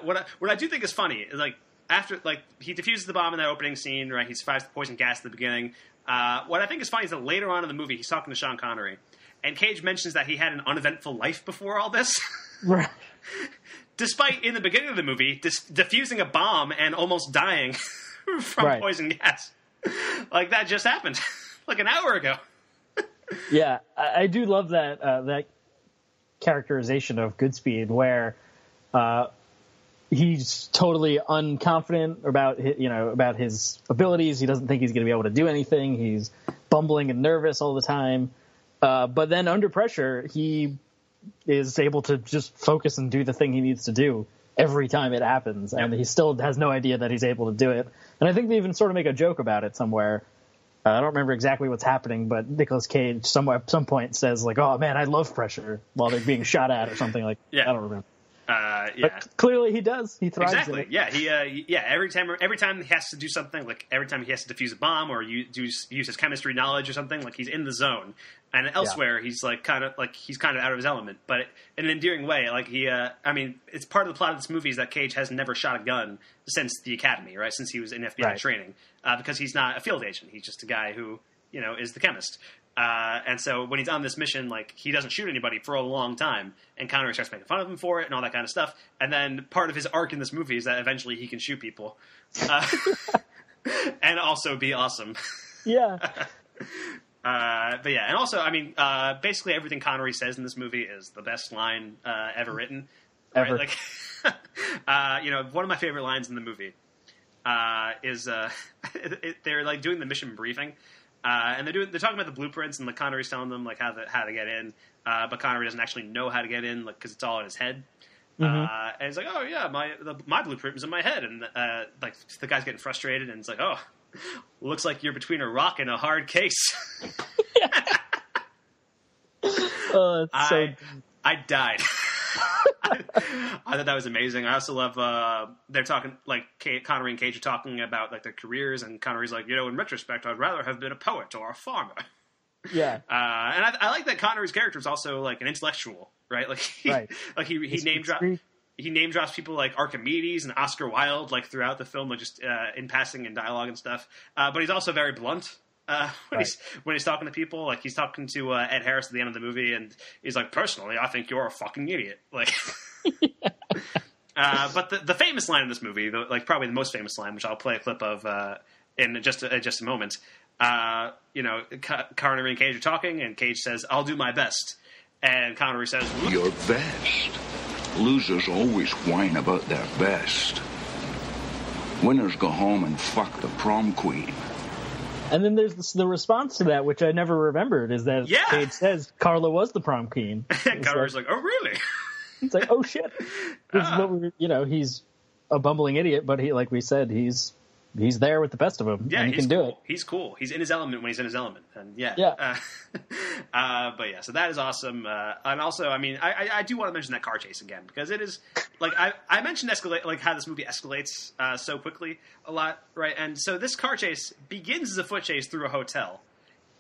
What I do think is funny is like after like he defuses the bomb in that opening scene, right? He survives the poison gas at the beginning. What I think is funny is that later on in the movie, he's talking to Sean Connery, and Cage mentions that he had an uneventful life before all this. Right. Despite, in the beginning of the movie, defusing a bomb and almost dying from poison gas. Like, that just happened. Like an hour ago. Yeah, I do love that characterization of Goodspeed, where he's totally unconfident about his abilities. He doesn't think he's going to be able to do anything. He's bumbling and nervous all the time. But then under pressure, he is able to just focus and do the thing he needs to do every time it happens. And he still has no idea that he's able to do it. And I think they even sort of make a joke about it somewhere. I don't remember exactly what's happening, but Nicolas Cage at some point says like, "Oh man, I love pressure," while they're being shot at or something like. Yeah. I don't remember. But clearly he does. He thrives. Exactly. In it. Yeah. Every time he has to do something, like every time he has to defuse a bomb or use his chemistry knowledge or something, like he's in the zone. And elsewhere, he's kind of out of his element, but in an endearing way. Like it's part of the plot of this movie is that Cage has never shot a gun since the academy, right? Since he was in FBI training, because he's not a field agent. He's just a guy who is the chemist. And so when he's on this mission, like he doesn't shoot anybody for a long time, and Connery starts making fun of him for it and all that kind of stuff. And then part of his arc in this movie is that eventually he can shoot people, and also be awesome. Yeah. But yeah, and also, basically everything Connery says in this movie is the best line ever written. Ever. Right? Like, one of my favorite lines in the movie is they're like doing the mission briefing. And they're talking about the blueprints, and Connery's telling them like how to get in, but Connery doesn't actually know how to get in, like because it's all in his head. And he's like, "Oh yeah, my blueprint was in my head," and like the guy's getting frustrated, and it's like, "Oh, looks like you're between a rock and a hard case." Oh, I died. I thought that was amazing. I also love they're talking like Connery and Cage are talking about like their careers, and Connery's like, in retrospect, I'd rather have been a poet or a farmer. Yeah. And I like that Connery's character is also like an intellectual, right? Like he name drops people like Archimedes and Oscar Wilde like throughout the film, like just in passing and dialogue and stuff. But he's also very blunt. When he's talking to people, like he's talking to Ed Harris at the end of the movie, and he's like, "Personally, I think you're a fucking idiot." Like, but the famous line in this movie, like probably the most famous line, which I'll play a clip of in just a moment. Connery and Cage are talking, and Cage says, "I'll do my best," and Connery says, "Your best. Losers always whine about their best. Winners go home and fuck the prom queen." And then there's the response to that, which I never remembered, is that Cage says Carla was the prom queen. And Connery's like, "Oh, really?" It's like, oh shit. This is what he's a bumbling idiot, but he, like we said, he's he's there with the best of them. Yeah, and he can do it. He's cool. He's in his element when he's in his element. And but yeah, so that is awesome. And also, I mean, I do want to mention that car chase again, because it is like I mentioned how this movie escalates so quickly a lot, right? And so this car chase begins as a foot chase through a hotel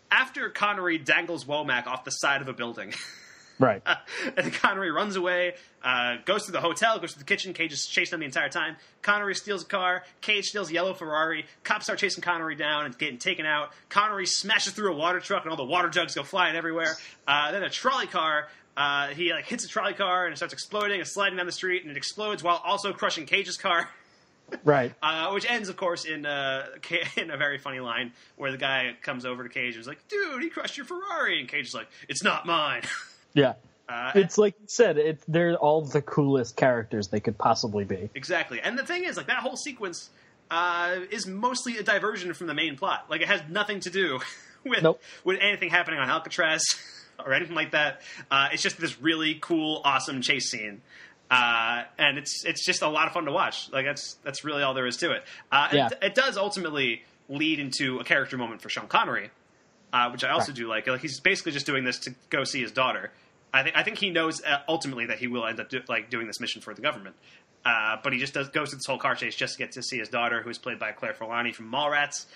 after Connery dangles Womack off the side of a building. Right. And Connery runs away, goes to the hotel, goes to the kitchen. Cage is chasing him the entire time. Connery steals a car. Cage steals a yellow Ferrari. Cops start chasing Connery down and getting taken out. Connery smashes through a water truck, and all the water jugs go flying everywhere. Then a trolley car. He hits a trolley car, and it starts exploding and sliding down the street, and it explodes while also crushing Cage's car. Right. Which ends, of course, in a very funny line where the guy comes over to Cage and is like, "Dude, he crushed your Ferrari," and Cage is like, "It's not mine." Yeah. It's like you said, they're all the coolest characters they could possibly be. Exactly. And the thing is, like, that whole sequence is mostly a diversion from the main plot. Like, it has nothing to do with anything happening on Alcatraz or anything like that. It's just this really cool, awesome chase scene. And it's just a lot of fun to watch. Like, that's really all there is to it. It does ultimately lead into a character moment for Sean Connery, which I also do like. He's basically just doing this to go see his daughter. I think he knows ultimately that he will end up doing this mission for the government. But he just goes through this whole car chase just to get to see his daughter, who's played by Claire Forlani from Mallrats,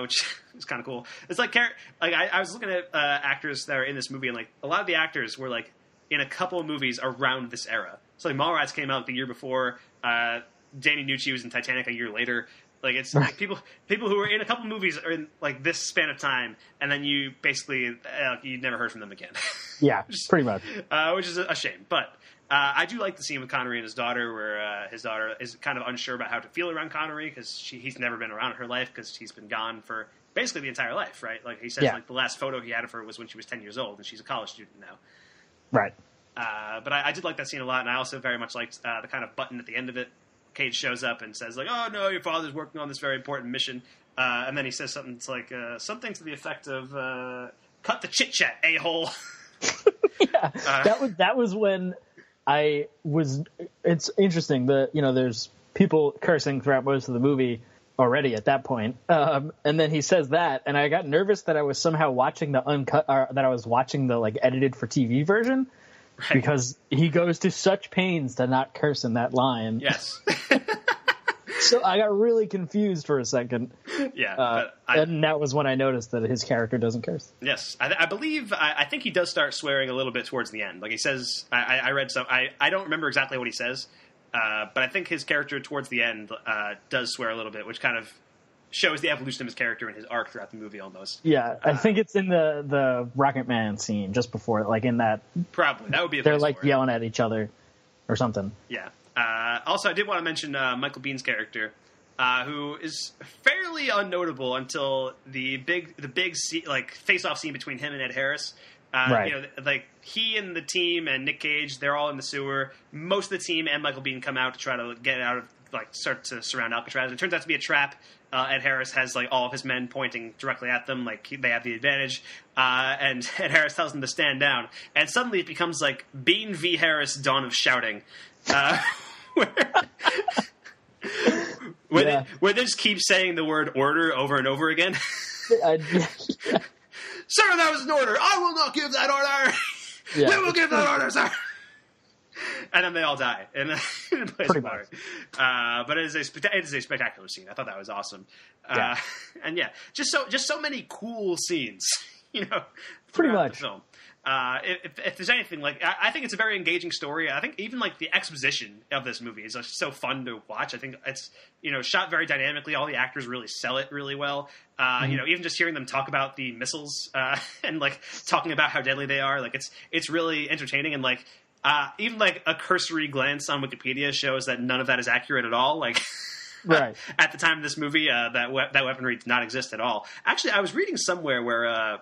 which is kind of cool. It's like I was looking at actors that are in this movie, and like a lot of the actors were like in a couple of movies around this era. So like Mallrats came out the year before. Danny Nucci was in Titanic a year later. Like it's like people who were in a couple movies are in like this span of time, and then you basically you never heard from them again. Yeah, pretty much. Which is a shame, but I do like the scene with Connery and his daughter, where his daughter is kind of unsure about how to feel around Connery because he's never been around in her life because he's been gone for basically the entire life, right? Like he says, like the last photo he had of her was when she was 10 years old, and she's a college student now. Right. But I did like that scene a lot, and I also very much liked the kind of button at the end of it. Cage shows up and says, like, "Oh, no, your father's working on this very important mission." And then he says something something to the effect of, "Cut the chit-chat, a-hole." Yeah, that was when I was... It's interesting that, there's people cursing throughout most of the movie already at that point. And then he says that, and I got nervous that I was somehow watching the uncut... that I was watching the, like, edited for TV version. Right. Because he goes to such pains to not curse in that line. Yes. So I got really confused for a second. Yeah. And that was when I noticed that his character doesn't curse. Yes. I believe, I think he does start swearing a little bit towards the end. Like he says, I read some, I don't remember exactly what he says, but I think his character towards the end does swear a little bit, which kind of shows the evolution of his character and his arc throughout the movie almost. Yeah, I think it's in the Rocket Man scene just before, like in that. Probably. That would be a they're like yelling at each other or something. Yeah. Also, I did want to mention Michael Biehn's character, who is fairly unnotable until the big face-off scene between him and Ed Harris. Right. Like he and the team and Nick Cage, they're all in the sewer. Most of the team and Michael Biehn come out to try to get out of, start to surround Alcatraz. It turns out to be a trap. Ed Harris has all of his men pointing directly at them, like they have the advantage. And Ed Harris tells them to stand down. And suddenly it becomes like Biehn v. Harris, Dawn of Shouting. Where they just keep saying the word order over and over again. Yeah. Sir, that was an order. I will not give that order. Yeah. We will give that order, sir. And then they all die. Pretty much. But it is a spectacular scene. I thought that was awesome. And yeah, just so many cool scenes. Pretty much. The film. If there's anything, I think it's a very engaging story. I think even the exposition of this movie is just so fun to watch. I think it's shot very dynamically. All the actors really sell it really well. Even just hearing them talk about the missiles and talking about how deadly they are, it's really entertaining. And even a cursory glance on Wikipedia shows that none of that is accurate at all. Right. At the time of this movie, that weaponry did not exist at all. Actually, I was reading somewhere where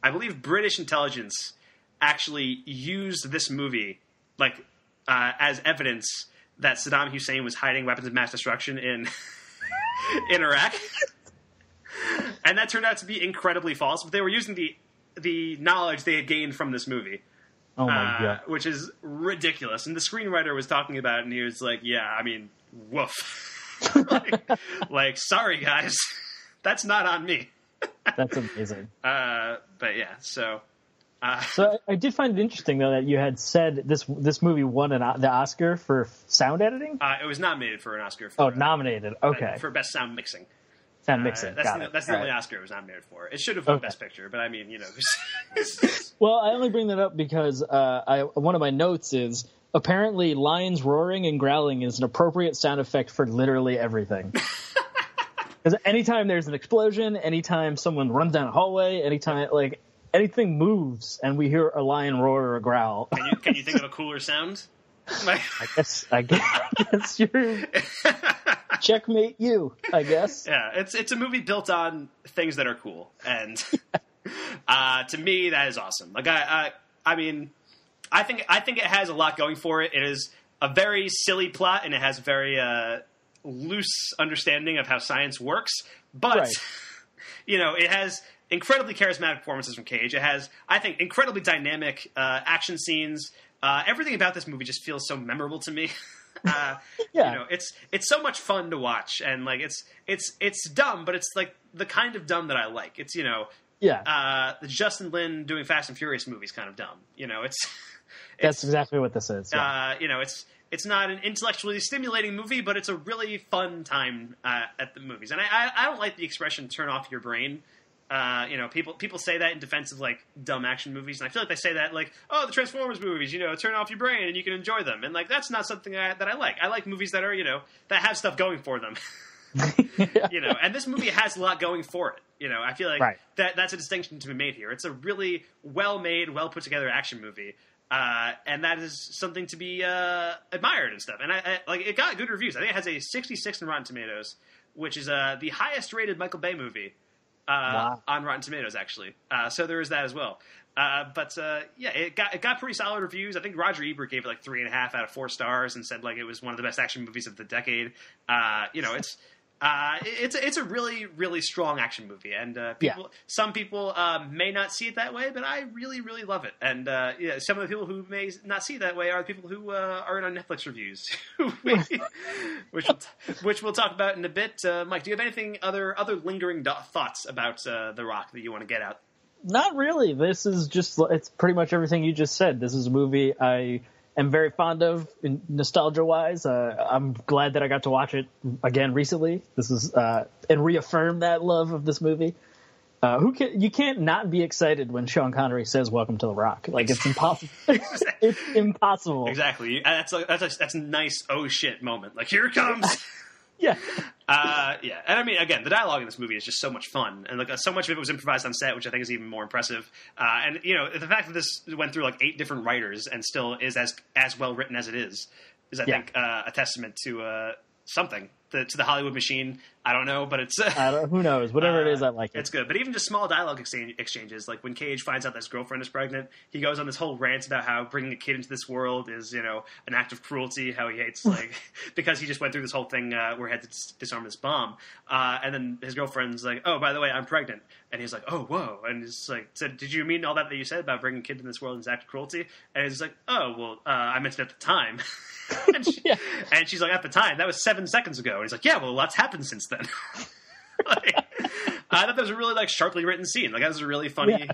I believe British intelligence actually used this movie as evidence that Saddam Hussein was hiding weapons of mass destruction in Iraq. And that turned out to be incredibly false, but they were using the knowledge they had gained from this movie. Oh my God. Which is ridiculous. And the screenwriter was talking about it, and he was like, yeah, I mean, woof. like, sorry guys, that's not on me. That's amazing. But yeah, so I did find it interesting though that you had said this movie won the Oscar for sound editing. It was nominated for an Oscar. Nominated. Okay. For best sound mixing. Sound mixing. That's the only Oscar it was nominated for. It should have won Best Picture, but I mean, Well, I only bring that up because one of my notes is apparently lions roaring and growling is an appropriate sound effect for literally everything. Because anytime there's an explosion, anytime someone runs down a hallway, anytime anything moves and we hear a lion roar or a growl. Can you think of a cooler sound? I guess you're checkmate you, I guess. Yeah, it's a movie built on things that are cool, and to me that is awesome. Like I mean, I think it has a lot going for it. It is a very silly plot, and it has a very loose understanding of how science works. But right. It has incredibly charismatic performances from Cage. It has, I think, incredibly dynamic action scenes. Everything about this movie just feels so memorable to me. Yeah. It's so much fun to watch, and like it's dumb, but it's like the kind of dumb that I like. It's the Justin Lin doing Fast and Furious movies kind of dumb. That's exactly what this is. Yeah. It's not an intellectually stimulating movie, but it's a really fun time at the movies. And I don't like the expression "turn off your brain." People say that in defense of like dumb action movies, and I feel like they say that like, oh, the Transformers movies, turn off your brain and you can enjoy them, and like that's not something that I like. I like movies that are that have stuff going for them. And this movie has a lot going for it. I feel like that's a distinction to be made here. It's a really well made, well put together action movie. And that is something to be admired and stuff. And I it got good reviews. I think it has a 66 in Rotten Tomatoes, which is the highest rated Michael Bay movie on Rotten Tomatoes, actually. So there is that as well. It got pretty solid reviews. I think Roger Ebert gave it like 3.5 out of 4 stars and said like it was one of the best action movies of the decade. It's a really, really strong action movie, and some people may not see it that way, but I really, really love it. And some of the people who may not see it that way are the people who are in our Netflix reviews, which we'll talk about in a bit. Mike, do you have anything other lingering thoughts about The Rock that you want to get out? Not really. This is it's pretty much everything you just said. This is a movie I am very fond of, nostalgia-wise. I'm glad that I got to watch it again recently. This is and reaffirm that love of this movie. You can't not be excited when Sean Connery says "Welcome to the Rock." Like it's impossible. It's impossible. Exactly. That's a nice oh shit moment. Like here it comes. Yeah. And I mean, again, the dialogue in this movie is just so much fun, and like so much of it was improvised on set, which I think is even more impressive. And the fact that this went through like 8 different writers and still is as well written as it is I think a testament to something to the Hollywood machine. I don't know, but it's who knows? Whatever it is, I like it. It's good. But even just small dialogue exchanges, like when Cage finds out that his girlfriend is pregnant, he goes on this whole rant about how bringing a kid into this world is, an act of cruelty. How he hates because he just went through this whole thing where he had to disarm this bomb, and then his girlfriend's like, "Oh, by the way, I'm pregnant," and he's like, "Oh, whoa," and he's like, "Said, did you mean all that you said about bringing a kid into this world is an act of cruelty?" And he's like, "Oh, well, I meant it at the time." And she's like, "At the time, that was 7 seconds ago." And he's like, "Yeah, well, a lot's happened since then." I thought that was a really sharply written scene. That was a really funny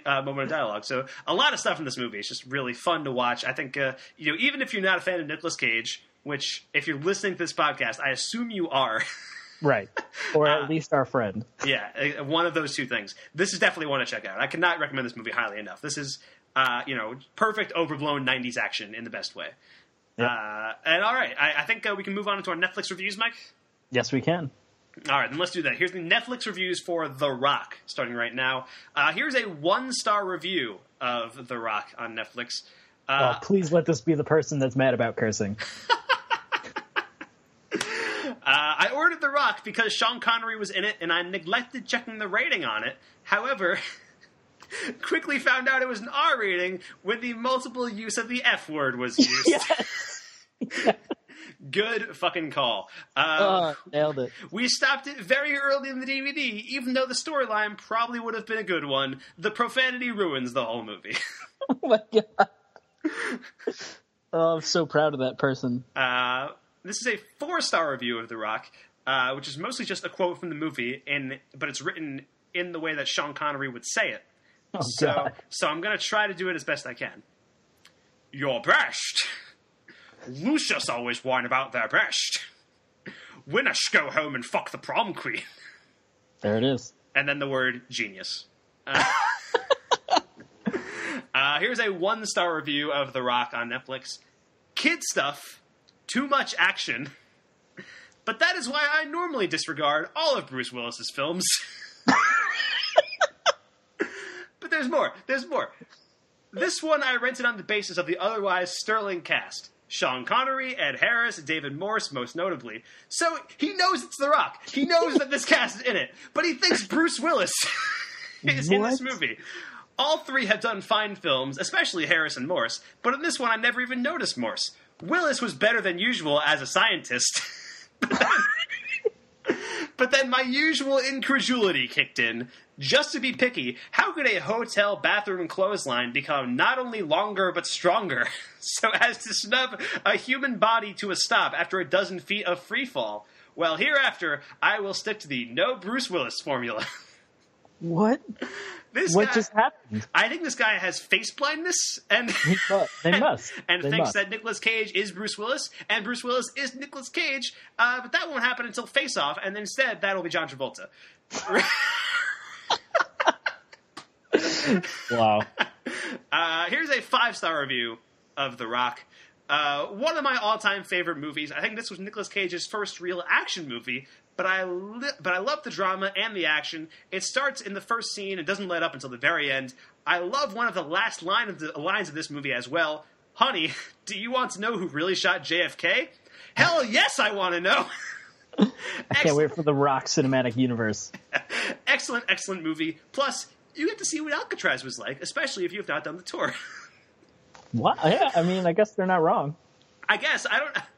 moment of dialogue. So a lot of stuff in this movie is just really fun to watch. I think even if you're not a fan of Nicolas Cage, which if you're listening to this podcast, I assume you are. Right. Or at least our friend. Yeah, one of those two things. This is definitely one to check out. I cannot recommend this movie highly enough. This is perfect overblown 90s action in the best way. Yep. And all right, I think we can move on into our Netflix reviews, Mike. Yes, we can. All right, then let's do that. Here's the Netflix reviews for The Rock, starting right now. Here's a 1-star review of The Rock on Netflix. Please let this be the person that's mad about cursing. I ordered The Rock because Sean Connery was in it, and I neglected checking the rating on it. However, quickly found out it was an R rating when the multiple use of the F word was used. Yes. Good fucking call. Nailed it. We stopped it very early in the DVD, even though the storyline probably would have been a good one. The profanity ruins the whole movie. Oh my god. Oh, I'm so proud of that person. This is a 4-star review of The Rock, which is mostly just a quote from the movie, but it's written in the way that Sean Connery would say it. Oh, God. So I'm going to try to do it as best I can. Your best. Lucius always whine about their best. Winners go home and fuck the prom queen. There it is. And then the word genius. Here's a 1-star review of The Rock on Netflix. Kid stuff, too much action. But that is why I normally disregard all of Bruce Willis's films. But there's more. There's more. This one I rented on the basis of the otherwise sterling cast. Sean Connery, Ed Harris, David Morse, most notably. So he knows it's The Rock. He knows that this cast is in it. But he thinks Bruce Willis is in this movie. All three have done fine films, especially Harris and Morse. But in this one, I never even noticed Morse. Willis was better than usual as a scientist. But then my usual incredulity kicked in. Just to be picky, how could a hotel bathroom clothesline become not only longer but stronger, so as to snub a human body to a stop after a dozen feet of free fall? Well, hereafter, I will stick to the no Bruce Willis formula. What? What just happened? I think this guy has face blindness, and thinks that Nicolas Cage is Bruce Willis, and Bruce Willis is Nicolas Cage. But that won't happen until Face Off, and then instead that'll be John Travolta. Wow. Here's a 5-star review of The Rock. One of my all-time favorite movies. I think this was Nicolas Cage's first real action movie. But I love the drama and the action. It starts in the first scene and doesn't let up until the very end. I love one of the last lines of this movie as well. Honey, do you want to know who really shot JFK? Hell yes, I want to know. I can't wait for the Rock cinematic universe. Excellent, excellent movie. Plus, you get to see what Alcatraz was like, especially if you have not done the tour. What? Yeah, I mean, I guess they're not wrong. I guess.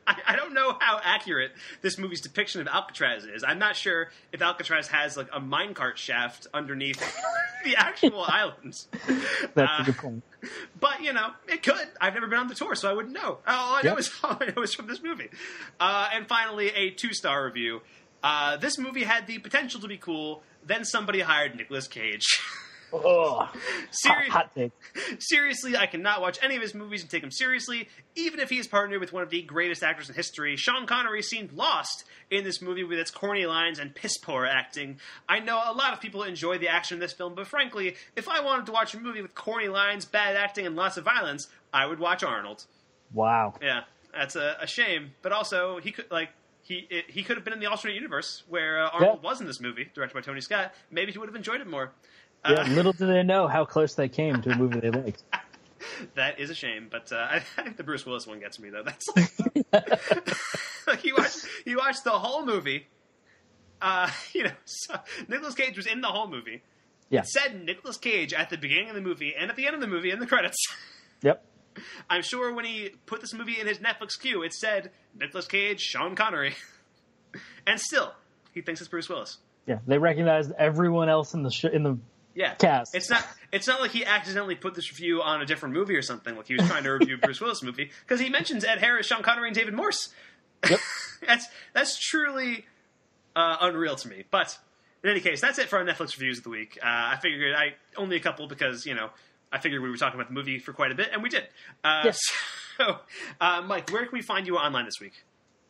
I don't know how accurate this movie's depiction of Alcatraz is. I'm not sure if Alcatraz has like a minecart shaft underneath the actual islands. That's a good point. But, it could. I've never been on the tour, so I wouldn't know. All I know is from this movie. And finally, a 2-star review. This movie had the potential to be cool, then somebody hired Nicolas Cage. Oh, hot take. Seriously, I cannot watch any of his movies and take him seriously, even if he is partnered with one of the greatest actors in history. Sean Connery seemed lost in this movie with its corny lines and piss-poor acting. I know a lot of people enjoy the action in this film, but frankly, if I wanted to watch a movie with corny lines, bad acting, and lots of violence, I would watch Arnold. Wow. Yeah, that's a shame. But also, he could have been in the alternate universe where Arnold was in this movie, directed by Tony Scott. Maybe he would have enjoyed it more. Yeah, little do they know how close they came to a movie they liked. That is a shame, but I think the Bruce Willis one gets me, though. That's like he watched the whole movie. So Nicolas Cage was in the whole movie. Yeah. It said Nicolas Cage at the beginning of the movie and at the end of the movie in the credits. Yep. I'm sure when he put this movie in his Netflix queue, it said Nicolas Cage, Sean Connery. And still, he thinks it's Bruce Willis. Yeah, they recognized everyone else in the cast. It's not like he accidentally put this review on a different movie or something, like he was trying to review a Bruce Willis movie, because he mentions Ed Harris, Sean Connery, and David Morse. Yep. That's truly unreal to me. But in any case, that's it for our Netflix reviews of the week. I figured only a couple because, I figured we were talking about the movie for quite a bit, and we did. Yes. So, Mike, where can we find you online this week?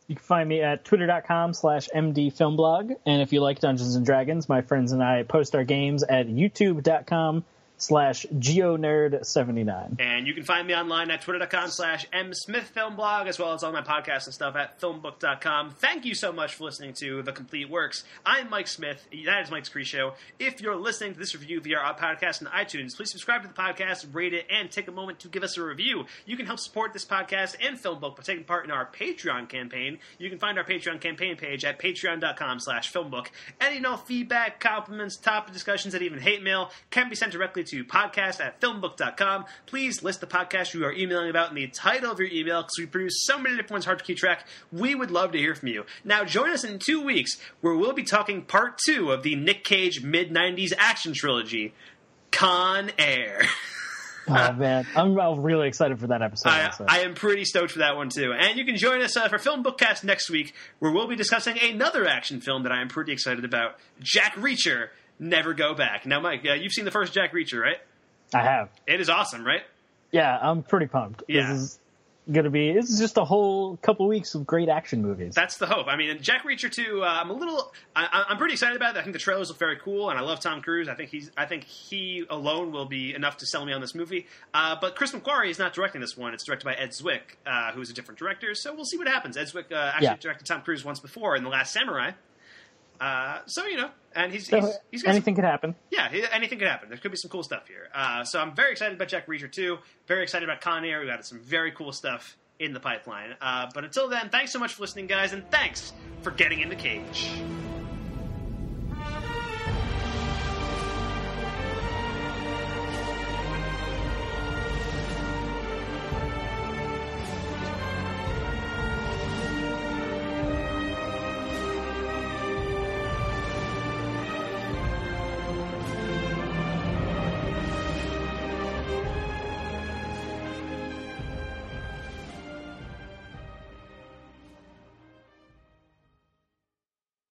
You can find me at twitter.com/mdfilmblog. And if you like Dungeons & Dragons, my friends and I post our games at youtube.com/geonerd79. And you can find me online at twitter.com/msmithfilmblog, as well as all my podcasts and stuff at FilmBook.com. Thank you so much for listening to The Complete Works. I'm Mike Smith. That is Mike DeCriscio. If you're listening to this review via our podcast on iTunes, please subscribe to the podcast, rate it, and take a moment to give us a review. You can help support this podcast and FilmBook by taking part in our Patreon campaign. You can find our Patreon campaign page at patreon.com/FilmBook. Any and all feedback, compliments, topic discussions, and even hate mail can be sent directly to podcast@filmbook.com. Please list the podcast you are emailing about in the title of your email, because we produce so many different ones, hard to keep track. We would love to hear from you. Now, join us in 2 weeks, where we'll be talking part 2 of the Nick Cage mid-90s action trilogy, Con Air. Oh, man. I'm really excited for that episode. I am pretty stoked for that one, too. And you can join us for Film Bookcast next week, where we'll be discussing another action film that I am pretty excited about, Jack Reacher, Never Go Back. Now, Mike, you've seen the first Jack Reacher, right? I have. It is awesome, right? Yeah, I'm pretty pumped. Yeah. This is just a whole couple weeks of great action movies. That's the hope. I mean, Jack Reacher 2, I'm pretty excited about it. I think the trailers look very cool, and I love Tom Cruise. I think he alone will be enough to sell me on this movie. But Chris McQuarrie is not directing this one. It's directed by Ed Zwick, who's a different director. So we'll see what happens. Ed Zwick directed Tom Cruise once before in The Last Samurai. And he's anything could happen. Yeah, anything could happen. There could be some cool stuff here. So I'm very excited about Jack Reacher 2. Very excited about Con Air. We got some very cool stuff in the pipeline. But until then, thanks so much for listening, guys, and thanks for getting in the cage.